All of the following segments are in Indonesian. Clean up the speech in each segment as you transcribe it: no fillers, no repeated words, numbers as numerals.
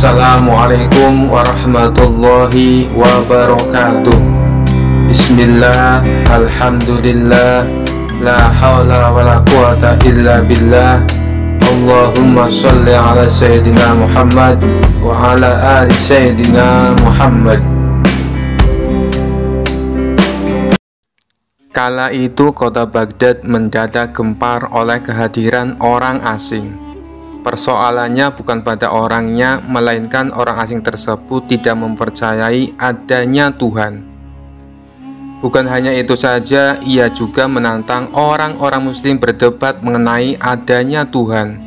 Assalamualaikum warahmatullahi wabarakatuh. Bismillah, alhamdulillah, la hawla wa la quwata illa billah. Allahumma sholli ala Sayyidina Muhammad wa ala ali Sayyidina Muhammad. Kala itu kota Baghdad mendadak gempar oleh kehadiran orang asing. Persoalannya bukan pada orangnya, melainkan orang asing tersebut tidak mempercayai adanya Tuhan. Bukan hanya itu saja, ia juga menantang orang-orang muslim berdebat mengenai adanya Tuhan.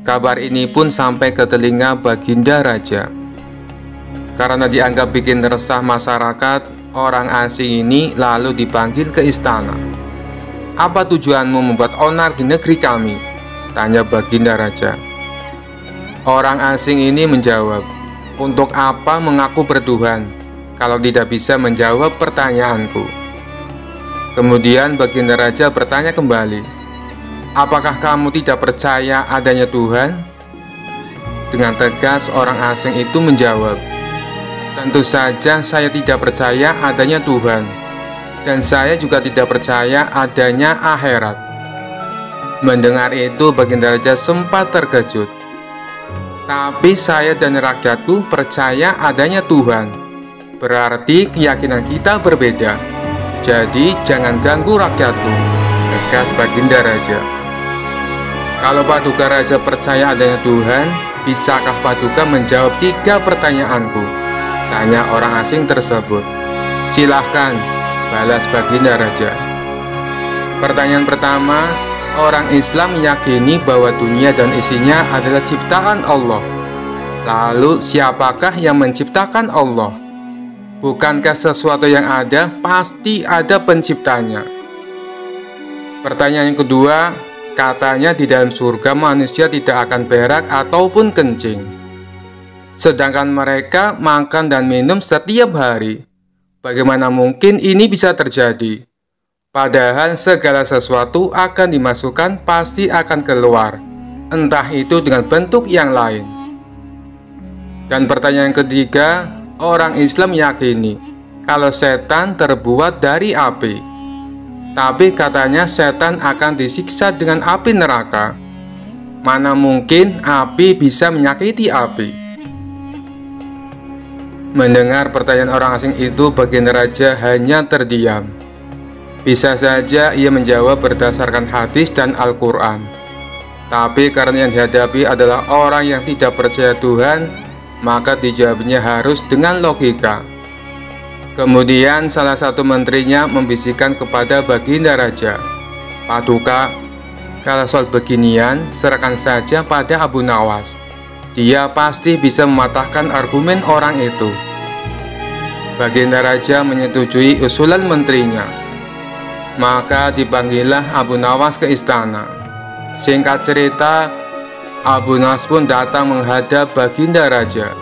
Kabar ini pun sampai ke telinga Baginda Raja. Karena dianggap bikin resah masyarakat, orang asing ini lalu dipanggil ke istana. "Apa tujuanmu membuat onar di negeri kami?" tanya Baginda Raja. Orang asing ini menjawab, "Untuk apa mengaku bertuhan kalau tidak bisa menjawab pertanyaanku?" Kemudian Baginda Raja bertanya kembali, "Apakah kamu tidak percaya adanya Tuhan?" Dengan tegas orang asing itu menjawab, "Tentu saja saya tidak percaya adanya Tuhan, dan saya juga tidak percaya adanya akhirat." Mendengar itu Baginda Raja sempat terkejut. "Tapi saya dan rakyatku percaya adanya Tuhan. Berarti keyakinan kita berbeda. Jadi jangan ganggu rakyatku," tegas Baginda Raja. "Kalau Paduka Raja percaya adanya Tuhan, bisakah Paduka menjawab 3 pertanyaanku?" tanya orang asing tersebut. "Silahkan," balas Baginda Raja. Pertanyaan pertama, orang Islam meyakini bahwa dunia dan isinya adalah ciptaan Allah. Lalu siapakah yang menciptakan Allah? Bukankah sesuatu yang ada pasti ada penciptanya? Pertanyaan yang kedua, katanya di dalam surga manusia tidak akan berak ataupun kencing, sedangkan mereka makan dan minum setiap hari. Bagaimana mungkin ini bisa terjadi? Padahal segala sesuatu akan dimasukkan pasti akan keluar, entah itu dengan bentuk yang lain. Dan pertanyaan ketiga, orang Islam meyakini kalau setan terbuat dari api, tapi katanya setan akan disiksa dengan api neraka. Mana mungkin api bisa menyakiti api? Mendengar pertanyaan orang asing itu, Baginda Raja hanya terdiam. Bisa saja ia menjawab berdasarkan hadis dan Al-Quran, tapi karena yang dihadapi adalah orang yang tidak percaya Tuhan, maka dijawabnya harus dengan logika. Kemudian salah satu menterinya membisikkan kepada Baginda Raja, "Paduka, kalau soal beginian serahkan saja pada Abu Nawas. Dia pasti bisa mematahkan argumen orang itu." Baginda Raja menyetujui usulan menterinya. Maka dipanggillah Abu Nawas ke istana. Singkat cerita, Abu Nawas pun datang menghadap Baginda Raja.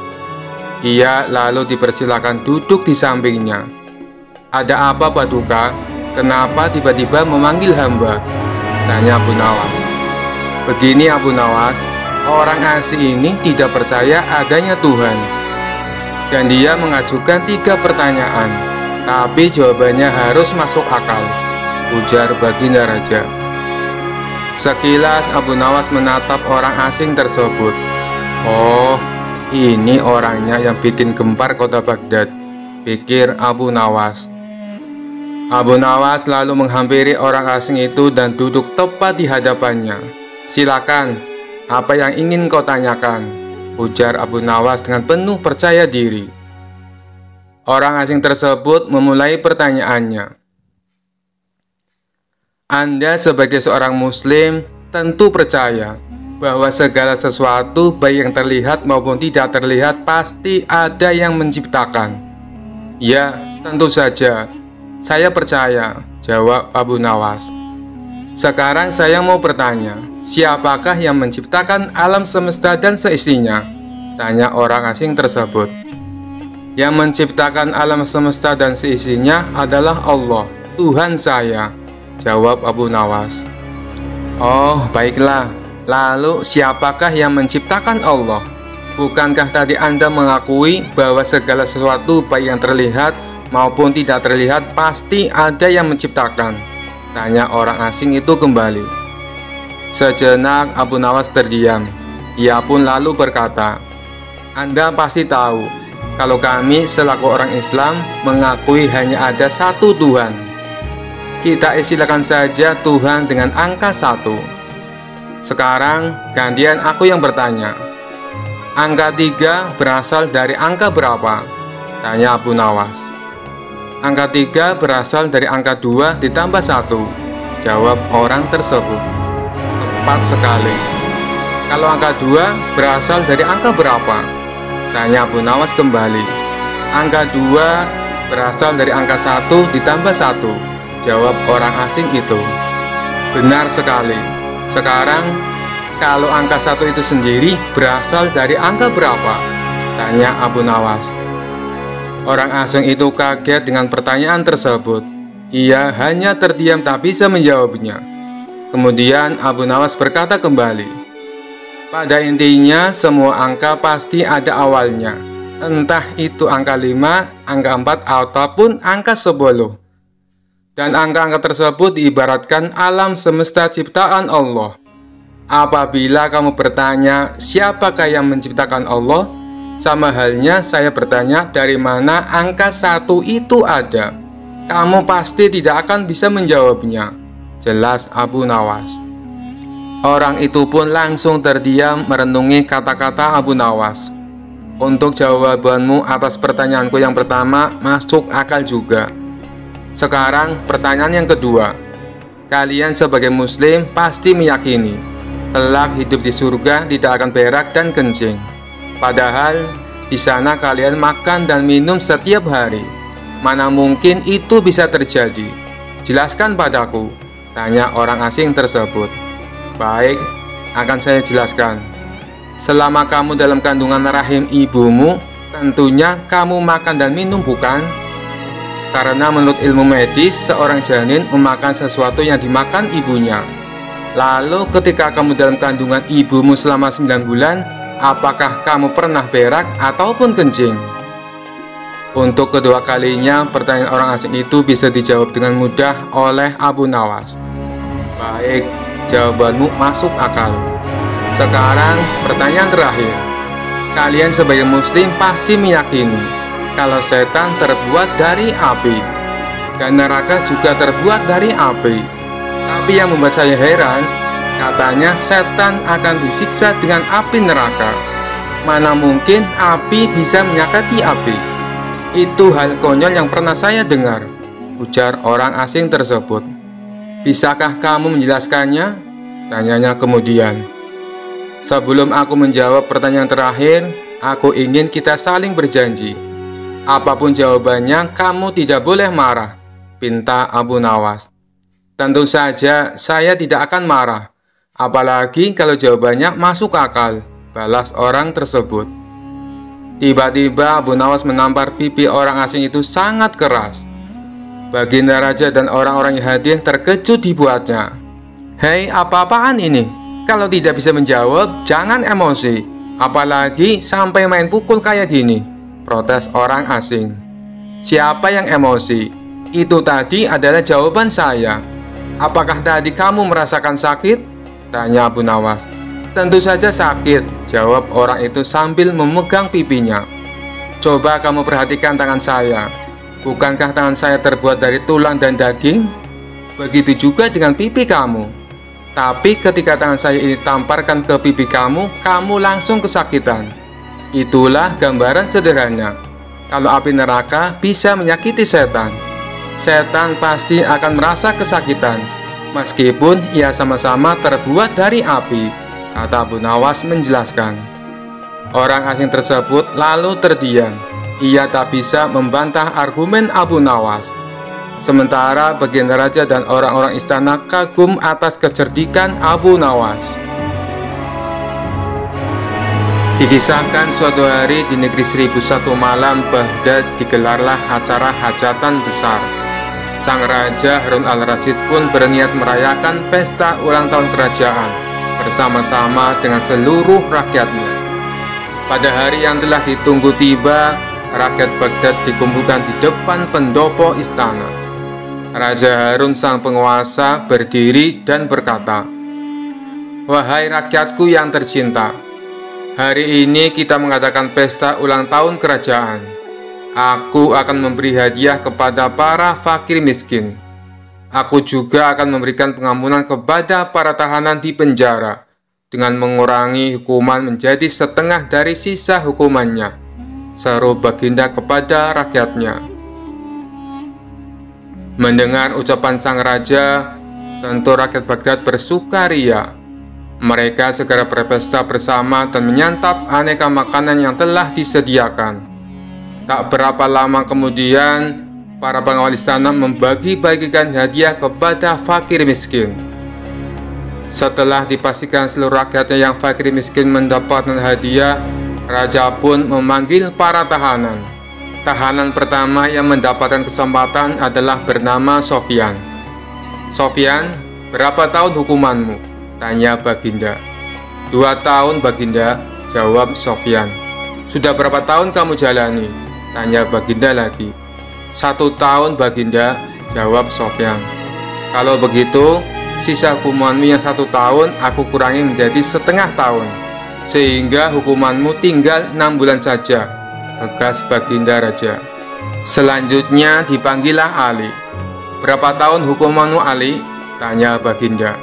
Ia lalu dipersilakan duduk di sampingnya. "Ada apa, Paduka? Kenapa tiba-tiba memanggil hamba?" tanya Abu Nawas. "Begini Abu Nawas, orang asing ini tidak percaya adanya Tuhan, dan dia mengajukan 3 pertanyaan, tapi jawabannya harus masuk akal," ujar Baginda Raja. Sekilas Abu Nawas menatap orang asing tersebut. "Oh, ini orangnya yang bikin gempar kota Baghdad," pikir Abu Nawas. Abu Nawas lalu menghampiri orang asing itu dan duduk tepat di hadapannya. "Silakan, apa yang ingin kau tanyakan?" ujar Abu Nawas dengan penuh percaya diri. Orang asing tersebut memulai pertanyaannya. "Anda sebagai seorang muslim tentu percaya bahwa segala sesuatu baik yang terlihat maupun tidak terlihat pasti ada yang menciptakan." "Ya, tentu saja, saya percaya," jawab Abu Nawas. "Sekarang saya mau bertanya, siapakah yang menciptakan alam semesta dan seisinya?" tanya orang asing tersebut. "Yang menciptakan alam semesta dan seisinya adalah Allah, Tuhan saya," jawab Abu Nawas. "Oh, baiklah. Lalu siapakah yang menciptakan Allah?" Bukankah tadi Anda mengakui bahwa segala sesuatu baik yang terlihat maupun tidak terlihat pasti ada yang menciptakan? Tanya orang asing itu kembali. Sejenak Abu Nawas terdiam. Ia pun lalu berkata, Anda pasti tahu kalau kami selaku orang Islam mengakui hanya ada satu Tuhan. Kita istilahkan saja Tuhan dengan angka 1. Sekarang gantian aku yang bertanya. Angka 3 berasal dari angka berapa? Tanya Abu Nawas. Angka 3 berasal dari angka 2 ditambah 1. Jawab orang tersebut. Tepat sekali. Kalau angka 2 berasal dari angka berapa? Tanya Abu Nawas kembali. Angka 2 berasal dari angka 1 ditambah 1. Jawab orang asing itu. Benar sekali. Sekarang, kalau angka 1 itu sendiri berasal dari angka berapa? Tanya Abu Nawas. Orang asing itu kaget dengan pertanyaan tersebut. Ia hanya terdiam tak bisa menjawabnya. Kemudian Abu Nawas berkata kembali, pada intinya semua angka pasti ada awalnya. Entah itu angka 5, angka 4, ataupun angka 10. Dan angka-angka tersebut diibaratkan alam semesta ciptaan Allah. Apabila kamu bertanya siapakah yang menciptakan Allah, sama halnya saya bertanya dari mana angka 1 itu ada. Kamu pasti tidak akan bisa menjawabnya. Jelas Abu Nawas. Orang itu pun langsung terdiam merenungi kata-kata Abu Nawas. Untuk jawabanmu atas pertanyaanku yang pertama masuk akal juga. Sekarang pertanyaan yang kedua. Kalian sebagai muslim pasti meyakini kelak hidup di surga tidak akan berak dan kencing. Padahal di sana kalian makan dan minum setiap hari. Mana mungkin itu bisa terjadi? Jelaskan padaku, tanya orang asing tersebut. Baik, akan saya jelaskan. Selama kamu dalam kandungan rahim ibumu, tentunya kamu makan dan minum, bukan? Karena menurut ilmu medis, seorang janin memakan sesuatu yang dimakan ibunya. Lalu ketika kamu dalam kandungan ibumu selama 9 bulan, apakah kamu pernah berak ataupun kencing? Untuk kedua kalinya, pertanyaan orang asing itu bisa dijawab dengan mudah oleh Abu Nawas. Baik, jawabanmu masuk akal. Sekarang pertanyaan terakhir. Kalian sebagai muslim pasti meyakini kalau setan terbuat dari api dan neraka juga terbuat dari api. Tapi yang membuat saya heran, katanya setan akan disiksa dengan api neraka. Mana mungkin api bisa menyakiti api? Itu hal konyol yang pernah saya dengar, ujar orang asing tersebut. Bisakah kamu menjelaskannya? Tanyanya kemudian. Sebelum aku menjawab pertanyaan terakhir, aku ingin kita saling berjanji. Apapun jawabannya, kamu tidak boleh marah, pinta Abu Nawas. Tentu saja saya tidak akan marah, apalagi kalau jawabannya masuk akal, balas orang tersebut. Tiba-tiba Abu Nawas menampar pipi orang asing itu sangat keras. Baginda Raja dan orang-orang yang hadir terkejut dibuatnya. Hei, apa-apaan ini? Kalau tidak bisa menjawab, jangan emosi. Apalagi sampai main pukul kayak gini, protes orang asing. Siapa yang emosi? Itu tadi adalah jawaban saya. Apakah tadi kamu merasakan sakit? Tanya Abu Nawas. Tentu saja sakit, jawab orang itu sambil memegang pipinya. Coba kamu perhatikan tangan saya. Bukankah tangan saya terbuat dari tulang dan daging? Begitu juga dengan pipi kamu. Tapi ketika tangan saya ini tamparkan ke pipi kamu, kamu langsung kesakitan. Itulah gambaran sederhana. Kalau api neraka bisa menyakiti setan, setan pasti akan merasa kesakitan, meskipun ia sama-sama terbuat dari api, kata Abu Nawas menjelaskan. Orang asing tersebut lalu terdiam. Ia tak bisa membantah argumen Abu Nawas. Sementara baginda raja dan orang-orang istana kagum atas kecerdikan Abu Nawas. Dikisahkan suatu hari di negeri 1001 malam Baghdad digelarlah acara hajatan besar. Sang Raja Harun al-Rasyid pun berniat merayakan pesta ulang tahun kerajaan bersama-sama dengan seluruh rakyatnya. Pada hari yang telah ditunggu tiba, rakyat Baghdad dikumpulkan di depan pendopo istana. Raja Harun sang penguasa berdiri dan berkata, "Wahai rakyatku yang tercinta, hari ini kita mengadakan pesta ulang tahun kerajaan. Aku akan memberi hadiah kepada para fakir miskin. Aku juga akan memberikan pengampunan kepada para tahanan di penjara dengan mengurangi hukuman menjadi setengah dari sisa hukumannya," seru Baginda kepada rakyatnya. Mendengar ucapan sang raja, tentu rakyat Baghdad bersukaria. Mereka segera berpesta bersama dan menyantap aneka makanan yang telah disediakan. Tak berapa lama kemudian, para pengawal istana membagi-bagikan hadiah kepada fakir miskin. Setelah dipastikan seluruh rakyatnya yang fakir miskin mendapatkan hadiah, raja pun memanggil para tahanan. Tahanan pertama yang mendapatkan kesempatan adalah bernama Sofyan. "Sofyan, berapa tahun hukumanmu?" tanya Baginda. "2 tahun, Baginda," jawab Sofyan. "Sudah berapa tahun kamu jalani?" tanya Baginda lagi. "1 tahun, Baginda," jawab Sofyan. "Kalau begitu, sisa hukumanmu yang 1 tahun aku kurangi menjadi setengah tahun, sehingga hukumanmu tinggal 6 bulan saja," tegas Baginda raja. Selanjutnya dipanggillah Ali. "Berapa tahun hukumanmu, Ali?" tanya Baginda.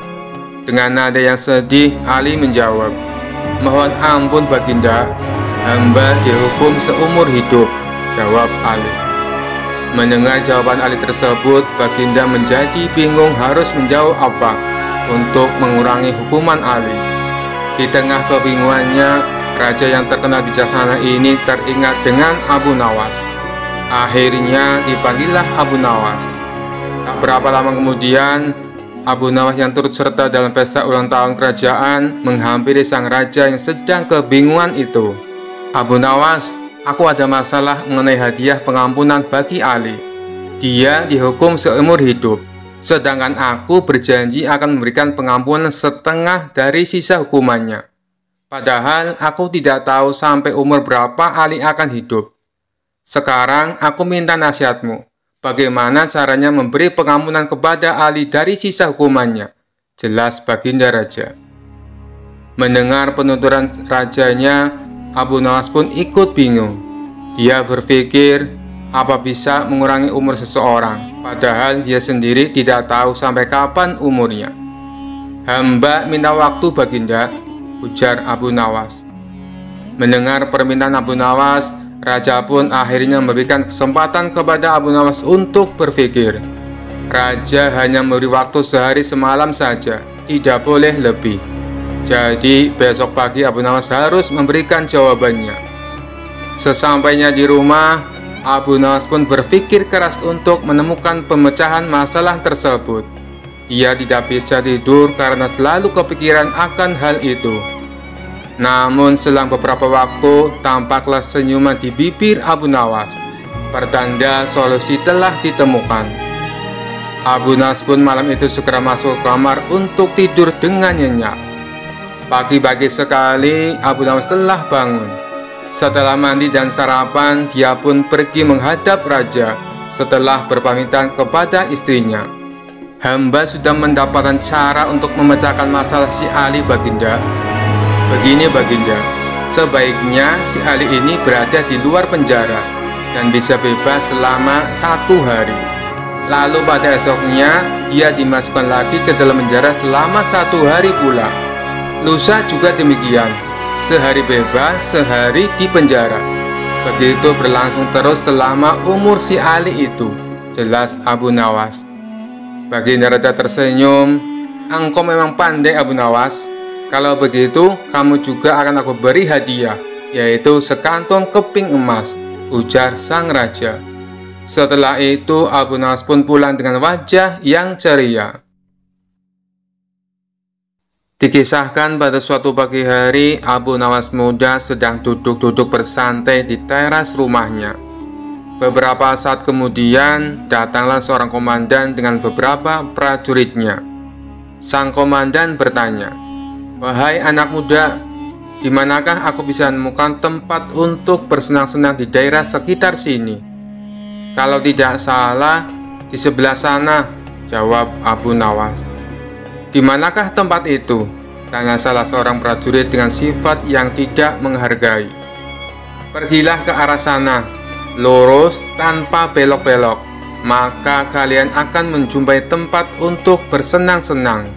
Dengan nada yang sedih, Ali menjawab, "Mohon ampun, Baginda, hamba dihukum seumur hidup," jawab Ali. Mendengar jawaban Ali tersebut, Baginda menjadi bingung harus menjawab apa untuk mengurangi hukuman Ali. Di tengah kebingungannya, raja yang terkenal bijaksana ini teringat dengan Abu Nawas. Akhirnya dipanggillah Abu Nawas. Tak berapa lama kemudian, Abu Nawas yang turut serta dalam pesta ulang tahun kerajaan menghampiri sang raja yang sedang kebingungan itu. "Abu Nawas, aku ada masalah mengenai hadiah pengampunan bagi Ali. Dia dihukum seumur hidup, sedangkan aku berjanji akan memberikan pengampunan setengah dari sisa hukumannya. Padahal aku tidak tahu sampai umur berapa Ali akan hidup. Sekarang aku minta nasihatmu. Bagaimana caranya memberi pengampunan kepada Ali dari sisa hukumannya?" jelas Baginda raja. Mendengar penuturan rajanya, Abu Nawas pun ikut bingung. Dia berpikir, apa bisa mengurangi umur seseorang, padahal dia sendiri tidak tahu sampai kapan umurnya. "Hamba minta waktu, Baginda," ujar Abu Nawas. Mendengar permintaan Abu Nawas, raja pun akhirnya memberikan kesempatan kepada Abu Nawas untuk berpikir. Raja hanya memberi waktu sehari semalam saja, tidak boleh lebih. Jadi besok pagi Abu Nawas harus memberikan jawabannya. Sesampainya di rumah, Abu Nawas pun berpikir keras untuk menemukan pemecahan masalah tersebut. Ia tidak bisa tidur karena selalu kepikiran akan hal itu. Namun selang beberapa waktu, tampaklah senyuman di bibir Abu Nawas, pertanda solusi telah ditemukan. Abu Nawas pun malam itu segera masuk ke kamar untuk tidur dengan nyenyak. Pagi-pagi sekali, Abu Nawas telah bangun. Setelah mandi dan sarapan, dia pun pergi menghadap raja setelah berpamitan kepada istrinya. "Hamba sudah mendapatkan cara untuk memecahkan masalah si Ali, Baginda. Begini, Baginda, sebaiknya si Ali ini berada di luar penjara dan bisa bebas selama 1 hari. Lalu pada esoknya dia dimasukkan lagi ke dalam penjara selama 1 hari pula. Lusa juga demikian, sehari bebas, sehari di penjara. Begitu berlangsung terus selama umur si Ali itu," jelas Abu Nawas. Baginda raja tersenyum. "Engkau memang pandai, Abu Nawas. Kalau begitu, kamu juga akan aku beri hadiah, yaitu sekantong keping emas," ujar sang raja. Setelah itu, Abu Nawas pun pulang dengan wajah yang ceria. Dikisahkan pada suatu pagi hari, Abu Nawas muda sedang duduk-duduk bersantai di teras rumahnya. Beberapa saat kemudian, datanglah seorang komandan dengan beberapa prajuritnya. Sang komandan bertanya, "Wahai anak muda, Di manakah aku bisa menemukan tempat untuk bersenang-senang di daerah sekitar sini? Kalau tidak salah, di sebelah sana, jawab Abu Nawas. Di manakah tempat itu? Tanya salah seorang prajurit dengan sifat yang tidak menghargai. Pergilah ke arah sana, lurus tanpa belok-belok, maka kalian akan menjumpai tempat untuk bersenang-senang,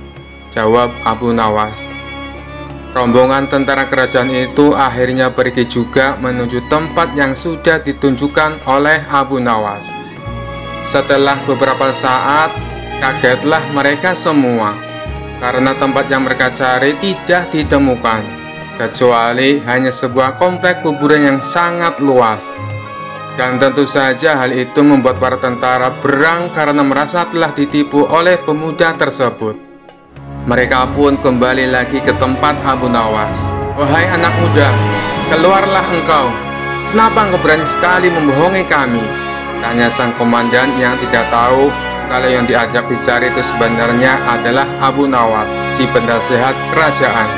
jawab Abu Nawas. Rombongan tentara kerajaan itu akhirnya pergi juga menuju tempat yang sudah ditunjukkan oleh Abu Nawas. Setelah beberapa saat, kagetlah mereka semua, karena tempat yang mereka cari tidak ditemukan, kecuali hanya sebuah komplek kuburan yang sangat luas. Dan tentu saja hal itu membuat para tentara berang karena merasa telah ditipu oleh pemuda tersebut. Mereka pun kembali lagi ke tempat Abu Nawas. Wahai anak muda, keluarlah engkau. Kenapa engkau berani sekali membohongi kami? Tanya sang komandan yang tidak tahu kalau yang diajak bicara itu sebenarnya adalah Abu Nawas, si penasehat kerajaan.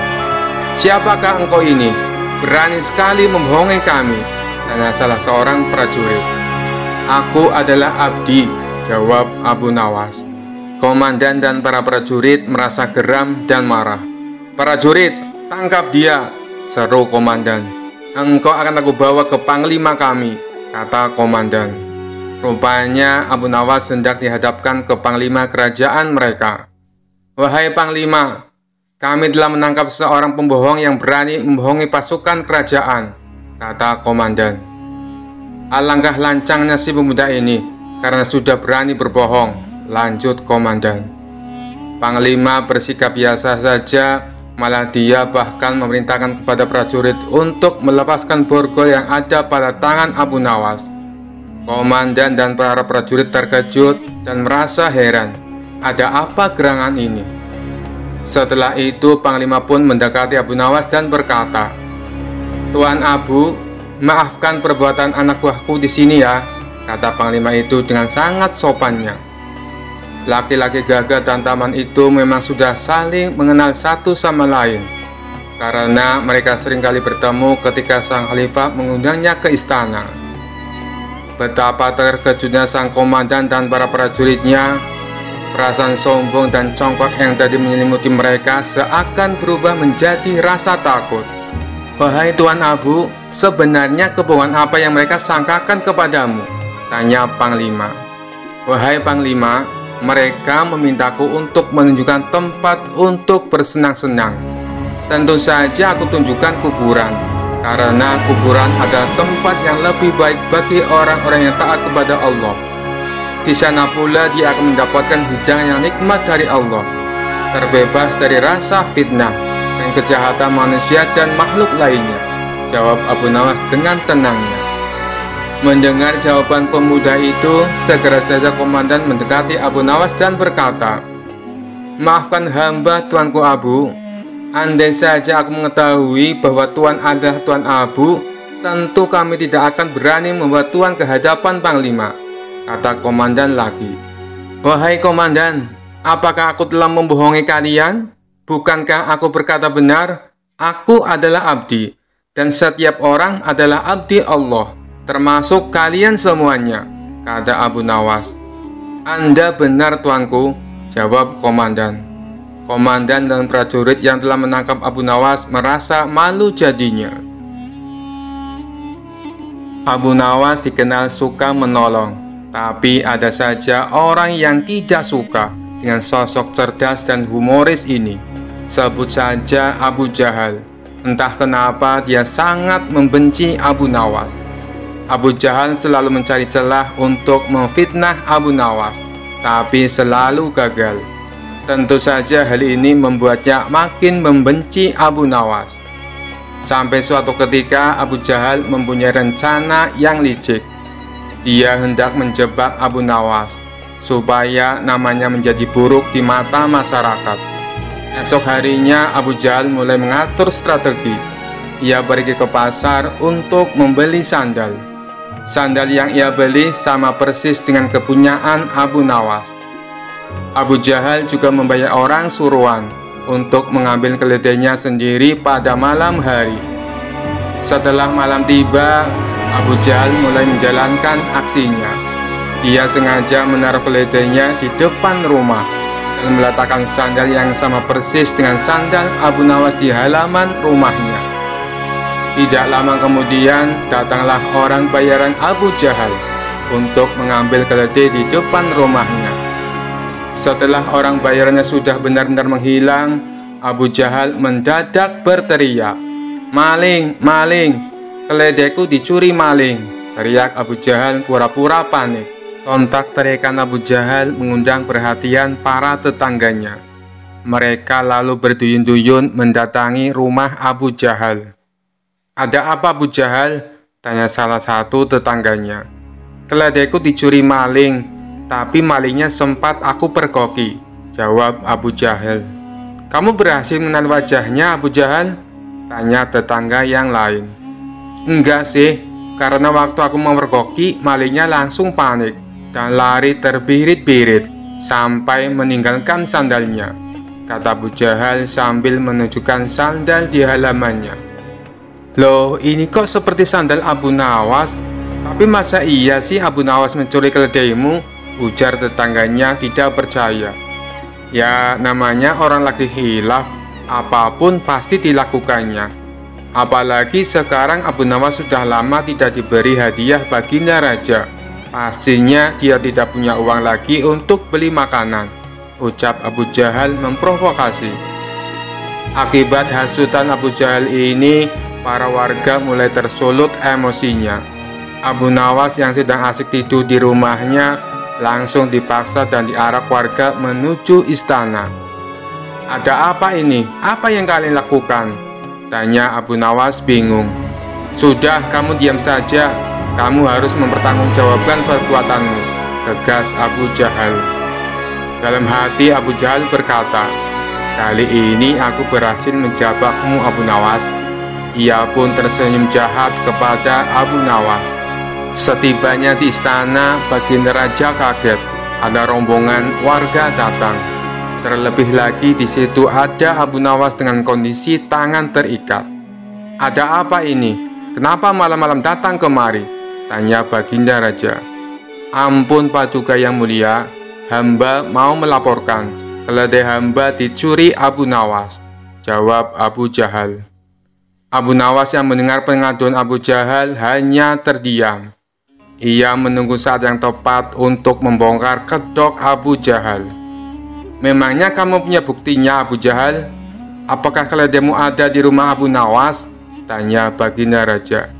Siapakah engkau ini? Berani sekali membohongi kami, tanya salah seorang prajurit. Aku adalah Abdi, jawab Abu Nawas. Komandan dan para prajurit merasa geram dan marah. Prajurit, tangkap dia, seru komandan. Engkau akan aku bawa ke panglima kami, kata komandan. Rupanya Abu Nawas hendak dihadapkan ke panglima kerajaan mereka. Wahai panglima, kami telah menangkap seorang pembohong yang berani membohongi pasukan kerajaan, kata komandan. Alangkah lancangnya si pemuda ini karena sudah berani berbohong, lanjut komandan. Panglima bersikap biasa saja, malah dia bahkan memerintahkan kepada prajurit untuk melepaskan borgol yang ada pada tangan Abu Nawas. Komandan dan para prajurit terkejut dan merasa heran, ada apa gerangan ini? Setelah itu panglima pun mendekati Abu Nawas dan berkata, Tuan Abu, maafkan perbuatan anak buahku di sini ya, kata panglima itu dengan sangat sopannya. Laki-laki gagah dan tampan itu memang sudah saling mengenal satu sama lain, karena mereka seringkali bertemu ketika sang khalifah mengundangnya ke istana. Betapa terkejutnya sang komandan dan para prajuritnya. Perasaan sombong dan congkak yang tadi menyelimuti mereka seakan berubah menjadi rasa takut. Wahai Tuan Abu, sebenarnya kebohongan apa yang mereka sangkakan kepadamu? Tanya panglima. Wahai panglima, mereka memintaku untuk menunjukkan tempat untuk bersenang-senang. Tentu saja aku tunjukkan kuburan, karena kuburan adalah tempat yang lebih baik bagi orang-orang yang taat kepada Allah. Di sana pula dia akan mendapatkan hidangan yang nikmat dari Allah, terbebas dari rasa fitnah dan kejahatan manusia dan makhluk lainnya, jawab Abu Nawas dengan tenangnya. Mendengar jawaban pemuda itu, segera saja komandan mendekati Abu Nawas dan berkata, Maafkan hamba Tuanku Abu, andai saja aku mengetahui bahwa Tuan adalah Tuan Abu, tentu kami tidak akan berani membawa Tuan ke hadapan panglima, kata komandan lagi. Wahai komandan, apakah aku telah membohongi kalian? Bukankah aku berkata benar? Aku adalah abdi, dan setiap orang adalah abdi Allah, termasuk kalian semuanya, kata Abu Nawas. Anda benar tuanku, jawab komandan. Komandan dan prajurit yang telah menangkap Abu Nawas merasa malu jadinya. Abu Nawas dikenal suka menolong, tapi ada saja orang yang tidak suka dengan sosok cerdas dan humoris ini. Sebut saja Abu Jahal. Entah kenapa dia sangat membenci Abu Nawas. Abu Jahal selalu mencari celah untuk memfitnah Abu Nawas, tapi selalu gagal. Tentu saja hal ini membuatnya makin membenci Abu Nawas. Sampai suatu ketika Abu Jahal mempunyai rencana yang licik. Dia hendak menjebak Abu Nawas supaya namanya menjadi buruk di mata masyarakat. Esok harinya Abu Jahal mulai mengatur strategi. Ia pergi ke pasar untuk membeli sandal. Sandal yang ia beli sama persis dengan kepunyaan Abu Nawas. Abu Jahal juga membayar orang suruhan untuk mengambil keledainya sendiri pada malam hari. Setelah malam tiba, Abu Jahal mulai menjalankan aksinya. Dia sengaja menaruh keledainya di depan rumah dan meletakkan sandal yang sama persis dengan sandal Abu Nawas di halaman rumahnya. Tidak lama kemudian, datanglah orang bayaran Abu Jahal untuk mengambil keledai di depan rumahnya. Setelah orang bayarannya sudah benar-benar menghilang, Abu Jahal mendadak berteriak, "Maling, maling, keledaiku dicuri maling!" teriak Abu Jahal pura-pura panik. Sontak teriakan Abu Jahal mengundang perhatian para tetangganya. Mereka lalu berduyun-duyun mendatangi rumah Abu Jahal. "Ada apa, Abu Jahal?" tanya salah satu tetangganya. "Keledaiku dicuri maling, tapi malingnya sempat aku pergoki," jawab Abu Jahal. "Kamu berhasil mengenal wajahnya, Abu Jahal?" tanya tetangga yang lain. "Enggak sih, karena waktu aku memergoki, malingnya langsung panik dan lari terbirit-birit sampai meninggalkan sandalnya," kata Abu Jahal sambil menunjukkan sandal di halamannya. "Loh, ini kok seperti sandal Abu Nawas? Tapi masa iya sih Abu Nawas mencuri keledaimu?" ujar tetangganya tidak percaya. "Ya, namanya orang lagi hilaf, apapun pasti dilakukannya. Apalagi sekarang Abu Nawas sudah lama tidak diberi hadiah baginda raja. Pastinya dia tidak punya uang lagi untuk beli makanan," ucap Abu Jahal memprovokasi. Akibat hasutan Abu Jahal ini, para warga mulai tersulut emosinya. Abu Nawas yang sedang asik tidur di rumahnya langsung dipaksa dan diarak warga menuju istana. "Ada apa ini? Apa yang kalian lakukan?" tanya Abu Nawas bingung. "Sudah, kamu diam saja. Kamu harus mempertanggungjawabkan perbuatanmu," tegas Abu Jahal. Dalam hati Abu Jahal berkata, "Kali ini aku berhasil menjebakmu, Abu Nawas." Ia pun tersenyum jahat kepada Abu Nawas. Setibanya di istana, baginda raja kaget. Ada rombongan warga datang. Terlebih lagi di situ ada Abu Nawas dengan kondisi tangan terikat. "Ada apa ini? Kenapa malam-malam datang kemari?" tanya baginda raja. "Ampun Paduka yang mulia, hamba mau melaporkan keledai hamba dicuri Abu Nawas," jawab Abu Jahal. Abu Nawas yang mendengar pengaduan Abu Jahal hanya terdiam. Ia menunggu saat yang tepat untuk membongkar kedok Abu Jahal. "Memangnya kamu punya buktinya, Abu Jahal? Apakah keledaimu ada di rumah Abu Nawas?" tanya baginda raja.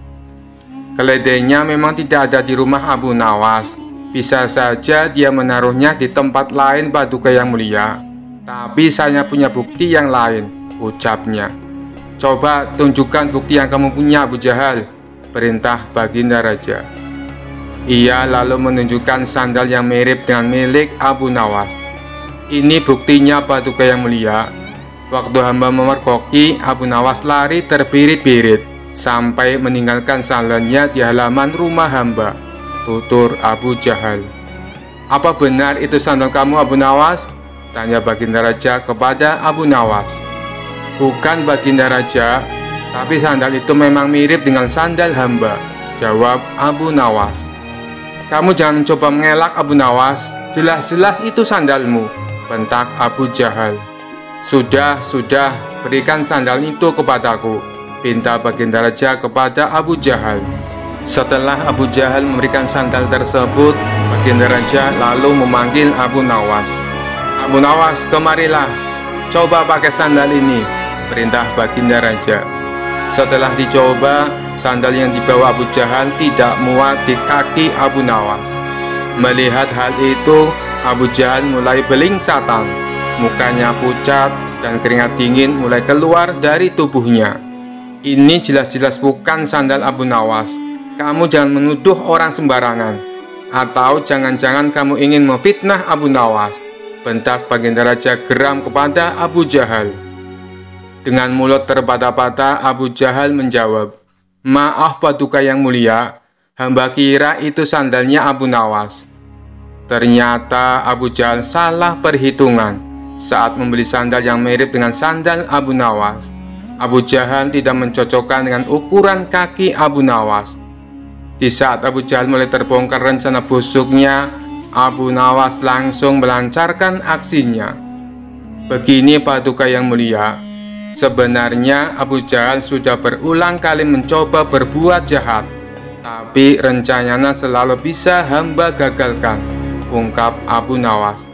"Keledainya memang tidak ada di rumah Abu Nawas. Bisa saja dia menaruhnya di tempat lain, Paduka yang mulia. Tapi saya punya bukti yang lain," ucapnya. "Coba tunjukkan bukti yang kamu punya, Abu Jahal," perintah baginda raja. Ia lalu menunjukkan sandal yang mirip dengan milik Abu Nawas. "Ini buktinya, Paduka yang mulia. Waktu hamba memergoki, Abu Nawas lari terbirit-birit sampai meninggalkan sandalnya di halaman rumah hamba," tutur Abu Jahal. "Apa benar itu sandal kamu, Abu Nawas?" tanya baginda raja kepada Abu Nawas. "Bukan baginda raja, tapi sandal itu memang mirip dengan sandal hamba," jawab Abu Nawas. "Kamu jangan mencoba mengelak, Abu Nawas. Jelas-jelas itu sandalmu," bentak Abu Jahal. Sudah, berikan sandal itu kepadaku," pinta baginda raja kepada Abu Jahal. Setelah Abu Jahal memberikan sandal tersebut, baginda raja lalu memanggil Abu Nawas. "Abu Nawas, kemarilah. Coba pakai sandal ini," perintah baginda raja. Setelah dicoba, sandal yang dibawa Abu Jahal tidak muat di kaki Abu Nawas. Melihat hal itu, Abu Jahal mulai belingsatan. Mukanya pucat dan keringat dingin mulai keluar dari tubuhnya. "Ini jelas-jelas bukan sandal Abu Nawas. Kamu jangan menuduh orang sembarangan. Atau jangan-jangan kamu ingin memfitnah Abu Nawas," bentak baginda raja geram kepada Abu Jahal. Dengan mulut terbata-bata, Abu Jahal menjawab, "Maaf Paduka yang mulia, hamba kira itu sandalnya Abu Nawas." Ternyata Abu Jahal salah perhitungan. Saat membeli sandal yang mirip dengan sandal Abu Nawas, Abu Jahal tidak mencocokkan dengan ukuran kaki Abu Nawas. Di saat Abu Jahal mulai terbongkar rencana busuknya, Abu Nawas langsung melancarkan aksinya. Begini Paduka yang mulia, sebenarnya Abu Jahal sudah berulang kali mencoba berbuat jahat, tapi rencananya selalu bisa hamba gagalkan, ungkap Abu Nawas.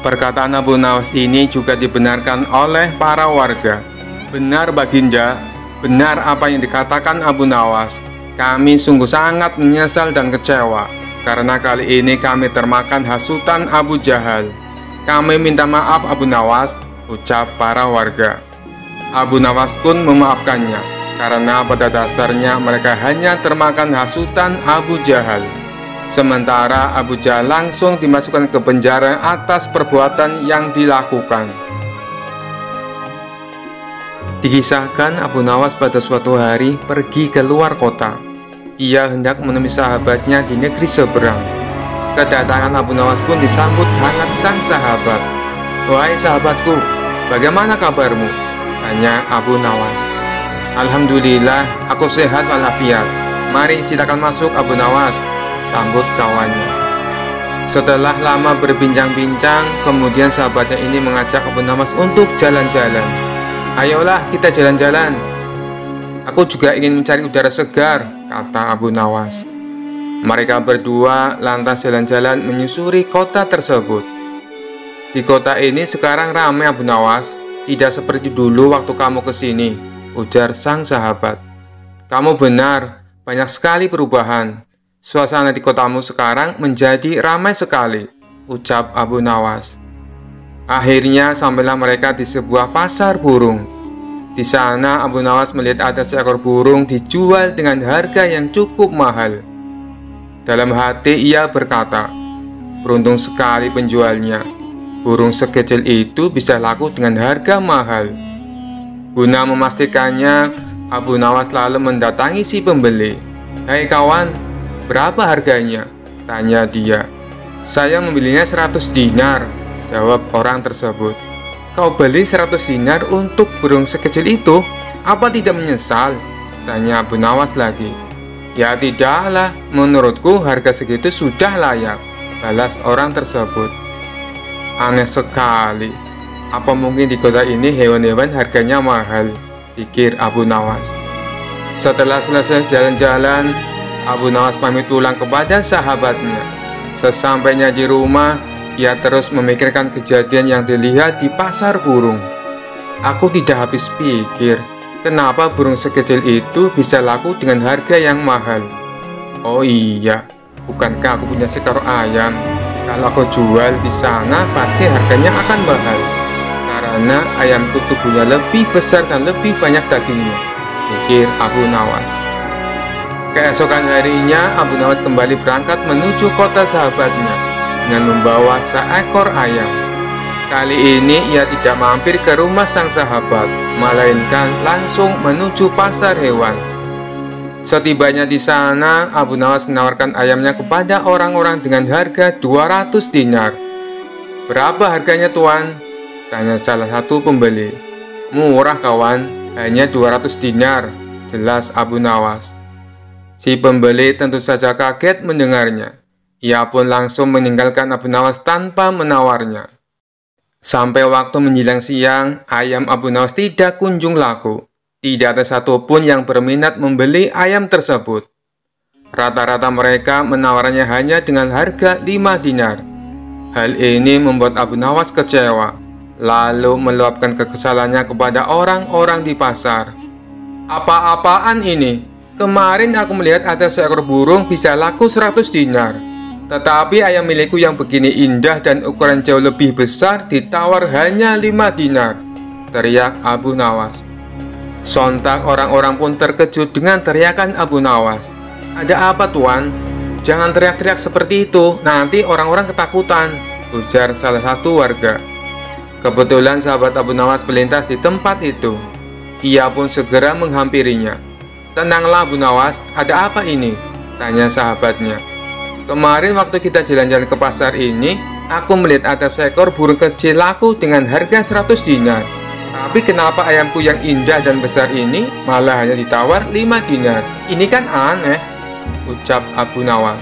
Perkataan Abu Nawas ini juga dibenarkan oleh para warga. Benar Baginda, benar apa yang dikatakan Abu Nawas. Kami sungguh sangat menyesal dan kecewa, karena kali ini kami termakan hasutan Abu Jahal. Kami minta maaf Abu Nawas, ucap para warga. Abu Nawas pun memaafkannya, karena pada dasarnya mereka hanya termakan hasutan Abu Jahal. Sementara Abu Jahal langsung dimasukkan ke penjara atas perbuatan yang dilakukan. Dikisahkan Abu Nawas pada suatu hari pergi ke luar kota. Ia hendak menemui sahabatnya di negeri seberang. Kedatangan Abu Nawas pun disambut hangat sang sahabat. "Wahai sahabatku, bagaimana kabarmu?" tanya Abu Nawas. "Alhamdulillah, aku sehat walafiat. Mari silakan masuk Abu Nawas," sambut kawannya. Setelah lama berbincang-bincang, kemudian sahabatnya ini mengajak Abu Nawas untuk jalan-jalan. "Ayolah kita jalan-jalan. Aku juga ingin mencari udara segar," kata Abu Nawas. Mereka berdua lantas jalan-jalan menyusuri kota tersebut. "Di kota ini sekarang ramai Abu Nawas, tidak seperti dulu waktu kamu kesini," ujar sang sahabat. "Kamu benar, banyak sekali perubahan. Suasana di kotamu sekarang menjadi ramai sekali," ucap Abu Nawas. Akhirnya sampailah mereka di sebuah pasar burung. Di sana Abu Nawas melihat ada seekor burung dijual dengan harga yang cukup mahal. Dalam hati ia berkata, "Beruntung sekali penjualnya. Burung sekecil itu bisa laku dengan harga mahal." Guna memastikannya, Abu Nawas lalu mendatangi si pembeli. "Hai kawan, berapa harganya?" tanya dia. "Saya membelinya 100 dinar," jawab orang tersebut. "Kau beli 100 dinar untuk burung sekecil itu? Apa tidak menyesal?" tanya Abu Nawas lagi. "Ya tidaklah, menurutku harga segitu sudah layak," balas orang tersebut. "Aneh sekali, apa mungkin di kota ini hewan-hewan harganya mahal?" pikir Abu Nawas. Setelah selesai jalan-jalan, Abu Nawas pamit pulang kepada sahabatnya. Sesampainya di rumah, ia terus memikirkan kejadian yang dilihat di pasar burung. "Aku tidak habis pikir, kenapa burung sekecil itu bisa laku dengan harga yang mahal. Oh iya, bukankah aku punya seekor ayam? Kalau aku jual di sana pasti harganya akan mahal, karena ayamku tubuhnya lebih besar dan lebih banyak dagingnya," pikir Abu Nawas. Keesokan harinya, Abu Nawas kembali berangkat menuju kota sahabatnya dengan membawa seekor ayam. Kali ini ia tidak mampir ke rumah sang sahabat, melainkan langsung menuju pasar hewan. Setibanya di sana, Abu Nawas menawarkan ayamnya kepada orang-orang dengan harga 200 dinar. "Berapa harganya tuan?" tanya salah satu pembeli. "Murah kawan, hanya 200 dinar," jelas Abu Nawas. Si pembeli tentu saja kaget mendengarnya. Ia pun langsung meninggalkan Abu Nawas tanpa menawarnya. Sampai waktu menjelang siang, ayam Abu Nawas tidak kunjung laku. Tidak ada satupun yang berminat membeli ayam tersebut. Rata-rata mereka menawarnya hanya dengan harga 5 dinar. Hal ini membuat Abu Nawas kecewa, lalu meluapkan kekesalannya kepada orang-orang di pasar. "Apa-apaan ini? Kemarin aku melihat ada seekor burung bisa laku 100 dinar. Tetapi ayam milikku yang begini indah dan ukuran jauh lebih besar ditawar hanya 5 dinar, teriak Abu Nawas. Sontak orang-orang pun terkejut dengan teriakan Abu Nawas. "Ada apa tuan? Jangan teriak-teriak seperti itu, nanti orang-orang ketakutan," ujar salah satu warga. Kebetulan sahabat Abu Nawas melintas di tempat itu. Ia pun segera menghampirinya. "Tenanglah Abu Nawas, ada apa ini?" tanya sahabatnya. "Kemarin waktu kita jalan-jalan ke pasar ini, Aku melihat ada seekor burung kecil laku dengan harga 100 dinar. Tapi kenapa ayamku yang indah dan besar ini malah hanya ditawar 5 dinar? Ini kan aneh, ucap Abu Nawas.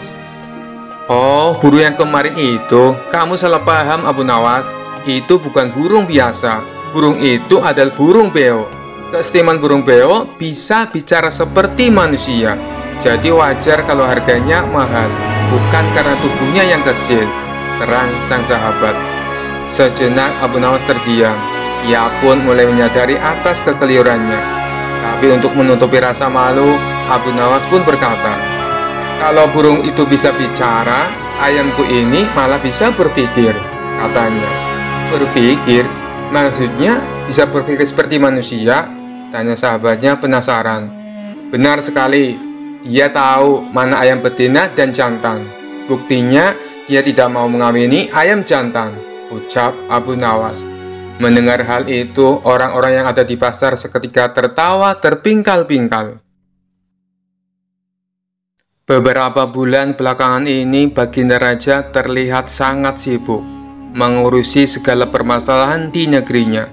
Oh, burung yang kemarin itu, kamu salah paham Abu Nawas. Itu bukan burung biasa. Burung itu adalah burung beo. Keistimewaan burung beo bisa bicara seperti manusia. Jadi wajar kalau harganya mahal, bukan karena tubuhnya yang kecil, terang sang sahabat. Sejenak Abu Nawas terdiam. Ia pun mulai menyadari atas kekeliruannya. Tapi untuk menutupi rasa malu, Abu Nawas pun berkata, "Kalau burung itu bisa bicara, ayamku ini malah bisa berpikir," katanya. "Berpikir? Maksudnya bisa berpikir seperti manusia?" tanya sahabatnya penasaran. "Benar sekali, dia tahu mana ayam betina dan jantan. Buktinya, dia tidak mau mengawini ayam jantan," ucap Abu Nawas. Mendengar hal itu, orang-orang yang ada di pasar seketika tertawa terpingkal-pingkal. Beberapa bulan belakangan ini, Baginda Raja terlihat sangat sibuk mengurusi segala permasalahan di negerinya,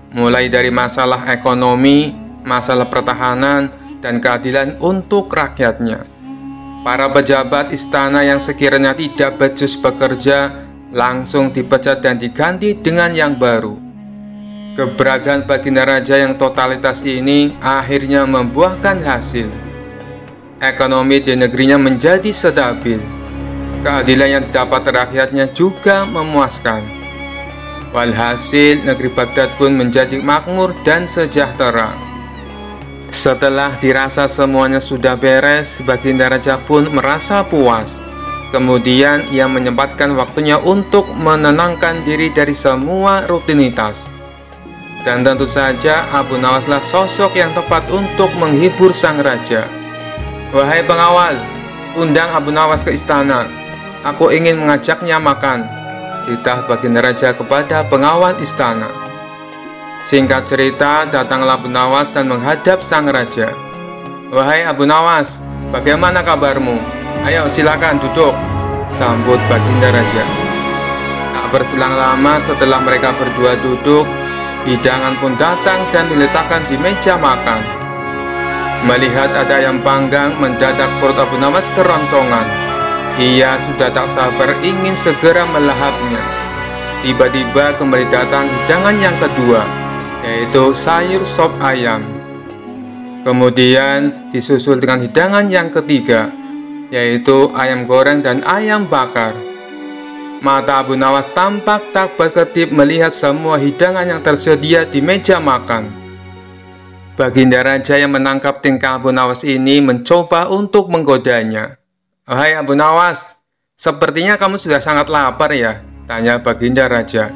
mulai dari masalah ekonomi, masalah pertahanan, dan keadilan untuk rakyatnya. Para pejabat istana yang sekiranya tidak becus bekerja langsung dipecat dan diganti dengan yang baru. Keberagaman Baginda Raja yang totalitas ini akhirnya membuahkan hasil. Ekonomi di negerinya menjadi stabil. Keadilan yang didapat rakyatnya juga memuaskan. Walhasil, negeri Baghdad pun menjadi makmur dan sejahtera. Setelah dirasa semuanya sudah beres, Baginda Raja pun merasa puas. Kemudian ia menyempatkan waktunya untuk menenangkan diri dari semua rutinitas. Dan tentu saja Abu Nawaslah sosok yang tepat untuk menghibur sang raja. "Wahai pengawal, undang Abu Nawas ke istana. Aku ingin mengajaknya makan," titah Baginda Raja kepada pengawal istana. Singkat cerita, datanglah Abu Nawas dan menghadap sang raja. "Wahai Abu Nawas, bagaimana kabarmu? Ayo silakan duduk," sambut Baginda Raja. Tak berselang lama setelah mereka berdua duduk, hidangan pun datang dan diletakkan di meja makan. Melihat ada ayam panggang, mendadak perut Abu Nawas keroncongan. Ia sudah tak sabar ingin segera melahapnya. Tiba-tiba kembali datang hidangan yang kedua, yaitu sayur sop ayam. Kemudian disusul dengan hidangan yang ketiga, yaitu ayam goreng dan ayam bakar. Mata Abu Nawas tampak tak berkedip melihat semua hidangan yang tersedia di meja makan. Baginda Raja yang menangkap tingkah Abu Nawas ini mencoba untuk menggodanya. "Hai Abu Nawas, sepertinya kamu sudah sangat lapar ya?" tanya Baginda Raja.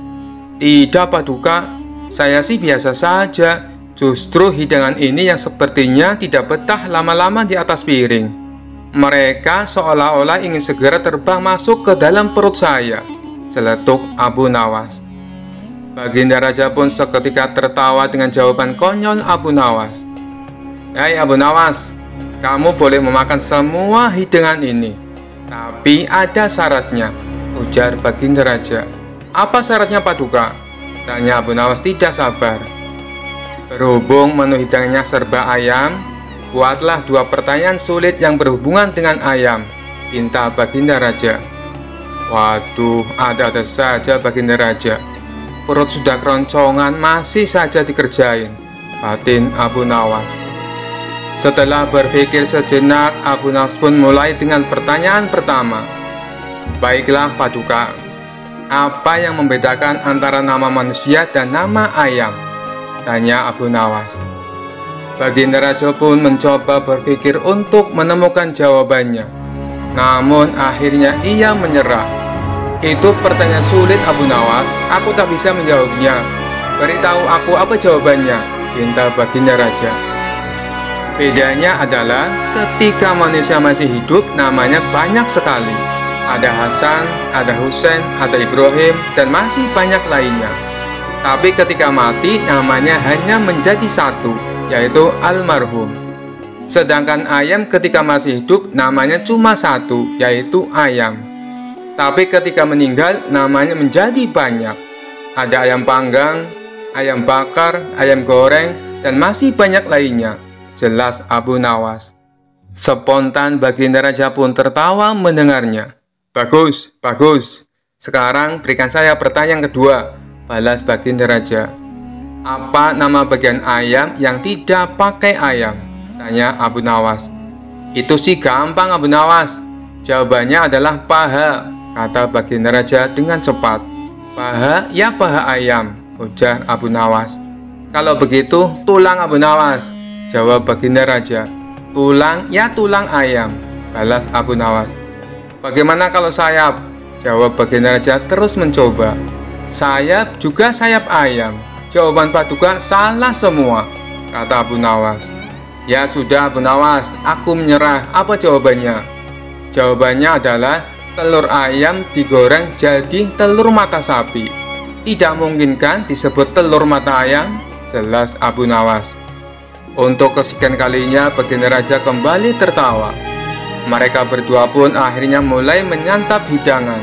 "Tidak Paduka, saya sih biasa saja. Justru hidangan ini yang sepertinya tidak betah lama-lama di atas piring. Mereka seolah-olah ingin segera terbang masuk ke dalam perut saya," celetuk Abu Nawas. Baginda Raja pun seketika tertawa dengan jawaban konyol Abu Nawas. "Hai Abu Nawas, kamu boleh memakan semua hidangan ini, tapi ada syaratnya," ujar Baginda Raja. "Apa syaratnya Paduka?" tanya Abu Nawas tidak sabar. "Berhubung menu hidangannya serba ayam, buatlah 2 pertanyaan sulit yang berhubungan dengan ayam," pinta Baginda Raja. Waduh, ada-ada saja Baginda Raja. Perut sudah keroncongan masih saja dikerjain, batin Abu Nawas. Setelah berpikir sejenak, Abu Nawas pun mulai dengan pertanyaan pertama. "Baiklah Paduka, apa yang membedakan antara nama manusia dan nama ayam?" tanya Abu Nawas. Baginda Raja pun mencoba berpikir untuk menemukan jawabannya. Namun akhirnya ia menyerah. "Itu pertanyaan sulit Abu Nawas, aku tak bisa menjawabnya. Beritahu aku apa jawabannya," pinta Baginda Raja. "Bedanya adalah ketika manusia masih hidup namanya banyak sekali. Ada Hasan, ada Husain, ada Ibrahim, dan masih banyak lainnya. Tapi ketika mati namanya hanya menjadi satu, yaitu almarhum. Sedangkan ayam ketika masih hidup namanya cuma satu, yaitu ayam." Tapi ketika meninggal, namanya menjadi banyak. Ada ayam panggang, ayam bakar, ayam goreng, dan masih banyak lainnya. Jelas Abu Nawas. Spontan Baginda Raja pun tertawa mendengarnya. Bagus, bagus. Sekarang berikan saya pertanyaan kedua, balas Baginda Raja. Apa nama bagian ayam yang tidak pakai ayam? Tanya Abu Nawas. Itu sih gampang Abu Nawas. Jawabannya adalah paha, kata Baginda Raja dengan cepat. Paha ya paha ayam, ujar Abu Nawas. Kalau begitu tulang Abu Nawas, jawab Baginda Raja. Tulang ya tulang ayam, balas Abu Nawas. Bagaimana kalau sayap? Jawab Baginda Raja terus mencoba. Sayap juga sayap ayam. Jawaban Paduka salah semua, kata Abu Nawas. Ya sudah Abu Nawas, aku menyerah. Apa jawabannya? Jawabannya adalah telur ayam digoreng jadi telur mata sapi. Tidak mungkin kan disebut telur mata ayam? Jelas Abu Nawas. Untuk kesekian kalinya Baginda Raja kembali tertawa. Mereka berdua pun akhirnya mulai menyantap hidangan.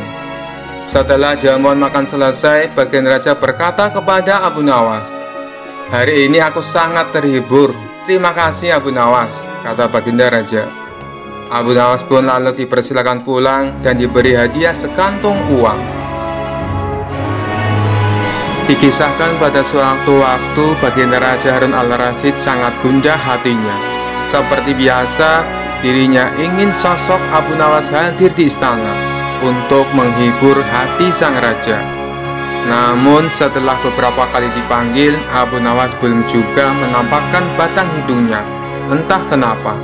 Setelah jamuan makan selesai, Baginda Raja berkata kepada Abu Nawas, "Hari ini aku sangat terhibur. Terima kasih Abu Nawas," kata Baginda Raja. Abu Nawas pun lalu dipersilakan pulang dan diberi hadiah sekantung uang. Dikisahkan pada suatu waktu Baginda Raja Harun al-Rasyid sangat gundah hatinya. Seperti biasa, dirinya ingin sosok Abu Nawas hadir di istana untuk menghibur hati sang raja. Namun setelah beberapa kali dipanggil, Abu Nawas belum juga menampakkan batang hidungnya. Entah kenapa.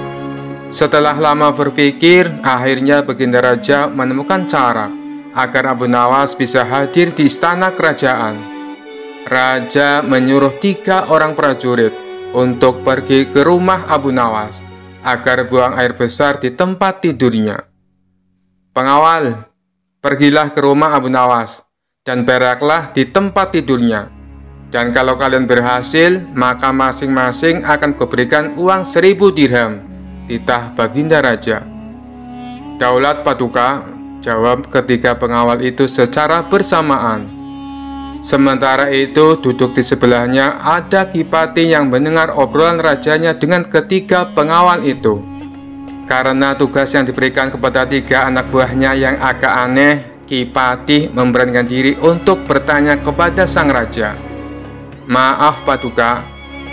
Setelah lama berpikir, akhirnya Baginda Raja menemukan cara agar Abu Nawas bisa hadir di istana kerajaan. Raja menyuruh 3 orang prajurit untuk pergi ke rumah Abu Nawas agar buang air besar di tempat tidurnya. Pengawal, pergilah ke rumah Abu Nawas dan beraklah di tempat tidurnya. Dan kalau kalian berhasil, maka masing-masing akan kuberikan uang 1000 dirham, titah Baginda Raja. Daulat Paduka, jawab ketiga pengawal itu secara bersamaan. Sementara itu, duduk di sebelahnya ada Kipati yang mendengar obrolan rajanya dengan ketiga pengawal itu. Karena tugas yang diberikan kepada 3 anak buahnya yang agak aneh, Kipati memberanikan diri untuk bertanya kepada sang raja. Maaf Paduka,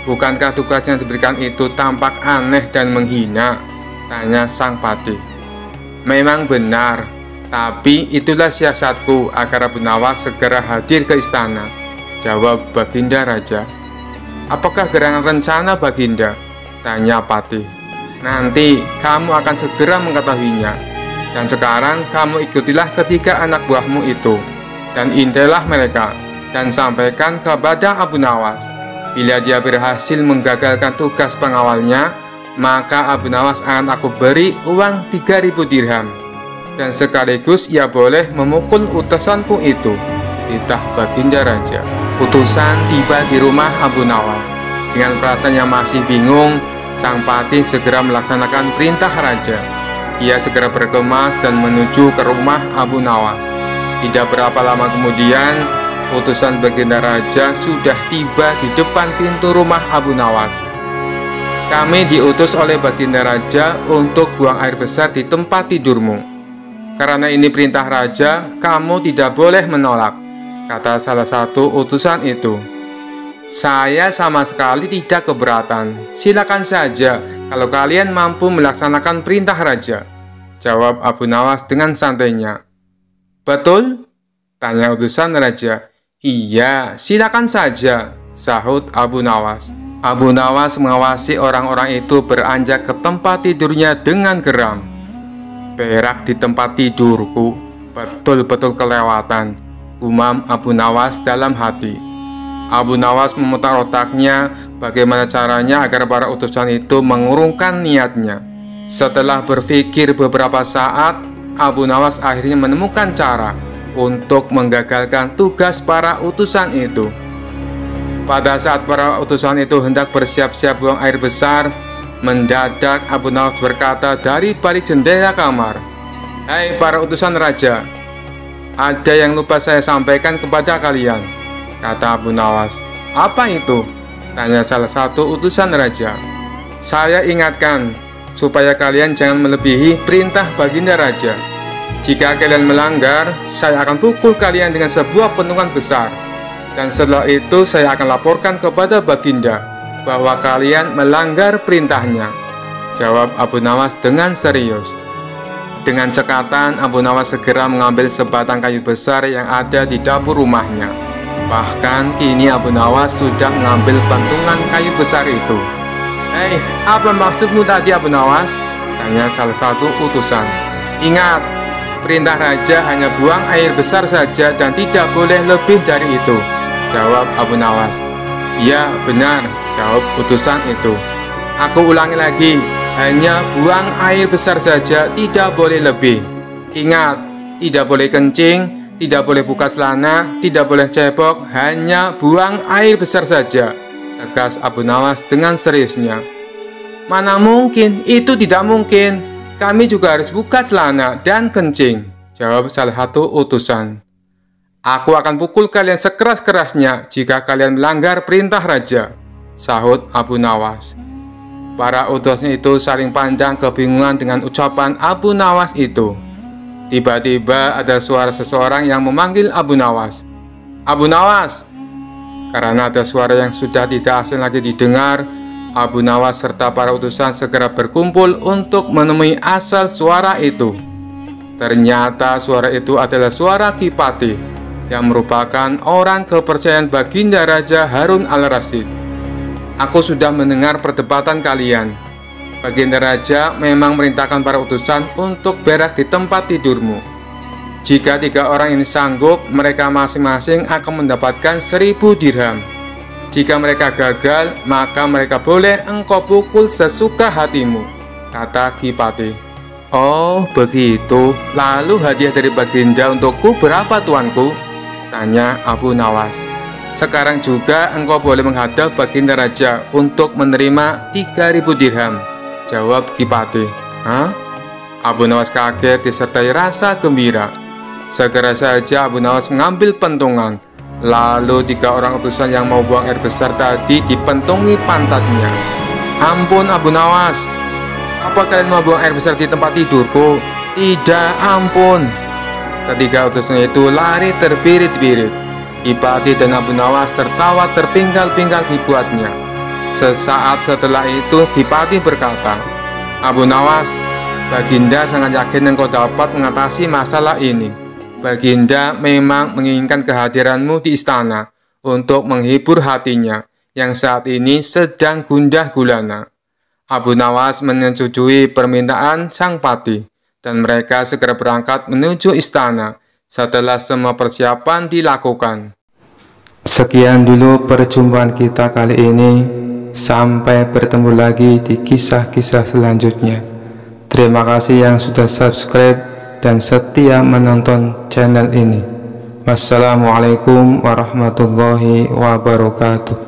bukankah tugas yang diberikan itu tampak aneh dan menghina? Tanya sang Patih. Memang benar. Tapi itulah siasatku agar Abu Nawas segera hadir ke istana, jawab Baginda Raja. Apakah gerangan rencana Baginda? Tanya Patih. Nanti kamu akan segera mengetahuinya. Dan sekarang kamu ikutilah ketiga anak buahmu itu, dan intailah mereka, dan sampaikan kepada Abu Nawas. Bila dia berhasil menggagalkan tugas pengawalnya, maka Abu Nawas akan aku beri uang 3000 dirham. Dan sekaligus ia boleh memukul utusanku itu, titah Baginda Raja. Utusan tiba di rumah Abu Nawas. Dengan perasaan yang masih bingung, sang Patih segera melaksanakan perintah raja. Ia segera bergemas dan menuju ke rumah Abu Nawas. Tidak berapa lama kemudian, utusan Baginda Raja sudah tiba di depan pintu rumah Abu Nawas. Kami diutus oleh Baginda Raja untuk buang air besar di tempat tidurmu. Karena ini perintah raja, kamu tidak boleh menolak, kata salah satu utusan itu. Saya sama sekali tidak keberatan. Silakan saja kalau kalian mampu melaksanakan perintah raja, jawab Abu Nawas dengan santainya. Betul? Tanya utusan raja. Iya, silakan saja, sahut Abu Nawas. Abu Nawas mengawasi orang-orang itu beranjak ke tempat tidurnya dengan geram. Perak di tempat tidurku, betul-betul kelewatan, gumam Abu Nawas dalam hati. Abu Nawas memutar otaknya bagaimana caranya agar para utusan itu mengurungkan niatnya. Setelah berpikir beberapa saat, Abu Nawas akhirnya menemukan cara untuk menggagalkan tugas para utusan itu. Pada saat para utusan itu hendak bersiap-siap buang air besar, mendadak Abu Nawas berkata dari balik jendela kamar, "Hai para utusan raja, "Ada yang lupa saya sampaikan kepada kalian," kata Abu Nawas. "Apa itu?" tanya salah satu utusan raja. "Saya ingatkan supaya kalian jangan melebihi perintah baginda raja. Jika kalian melanggar, saya akan pukul kalian dengan sebuah pentungan besar. Dan setelah itu saya akan laporkan kepada baginda bahwa kalian melanggar perintahnya," jawab Abu Nawas dengan serius. Dengan cekatan, Abu Nawas segera mengambil sebatang kayu besar yang ada di dapur rumahnya. Bahkan kini Abu Nawas sudah mengambil pentungan kayu besar itu. "Hei, apa maksudmu tadi, Abu Nawas?" tanya salah satu utusan. "Ingat, perintah raja hanya buang air besar saja dan tidak boleh lebih dari itu," jawab Abu Nawas. "Ya, benar," jawab utusan itu. "Aku ulangi lagi, hanya buang air besar saja, tidak boleh lebih. Ingat, tidak boleh kencing, tidak boleh buka celana, tidak boleh cebok, hanya buang air besar saja," tegas Abu Nawas dengan seriusnya. "Mana mungkin, itu tidak mungkin. Kami juga harus buka celana dan kencing," jawab salah satu utusan. "Aku akan pukul kalian sekeras-kerasnya jika kalian melanggar perintah raja," sahut Abu Nawas. Para utusnya itu saling pandang kebingungan dengan ucapan Abu Nawas itu. Tiba-tiba ada suara seseorang yang memanggil Abu Nawas. "Abu Nawas!" Karena ada suara yang sudah tidak asing lagi didengar, Abu Nawas serta para utusan segera berkumpul untuk menemui asal suara itu. Ternyata suara itu adalah suara Kipati, yang merupakan orang kepercayaan baginda Raja Harun al-Rasyid. "Aku sudah mendengar perdebatan kalian. Baginda Raja memang merintahkan para utusan untuk berak di tempat tidurmu. Jika 3 orang ini sanggup, mereka masing-masing akan mendapatkan 1000 dirham. Jika mereka gagal, maka mereka boleh engkau pukul sesuka hatimu," kata Kipati. "Oh, begitu. Lalu hadiah dari baginda untukku berapa, tuanku?" tanya Abu Nawas. "Sekarang juga engkau boleh menghadap baginda raja untuk menerima 3000 dirham," jawab Kipati. "Hah?" Abu Nawas kaget disertai rasa gembira. Segera saja Abu Nawas mengambil pentungan. Lalu 3 orang utusan yang mau buang air besar tadi dipentungi pantatnya. "Ampun Abu Nawas, apa kalian mau buang air besar di tempat tidurku?" "Tidak, ampun." Ketiga utusan itu lari terbirit-birit. Kipati dan Abu Nawas tertawa terpinggal-pinggal dibuatnya. Sesaat setelah itu Kipati berkata, "Abu Nawas, baginda sangat yakin engkau dapat mengatasi masalah ini. Baginda memang menginginkan kehadiranmu di istana untuk menghibur hatinya yang saat ini sedang gundah gulana." Abu Nawas menyetujui permintaan sang pati, dan mereka segera berangkat menuju istana setelah semua persiapan dilakukan. Sekian dulu perjumpaan kita kali ini. Sampai bertemu lagi di kisah-kisah selanjutnya. Terima kasih yang sudah subscribe dan setia menonton channel ini. Wassalamualaikum warahmatullahi wabarakatuh.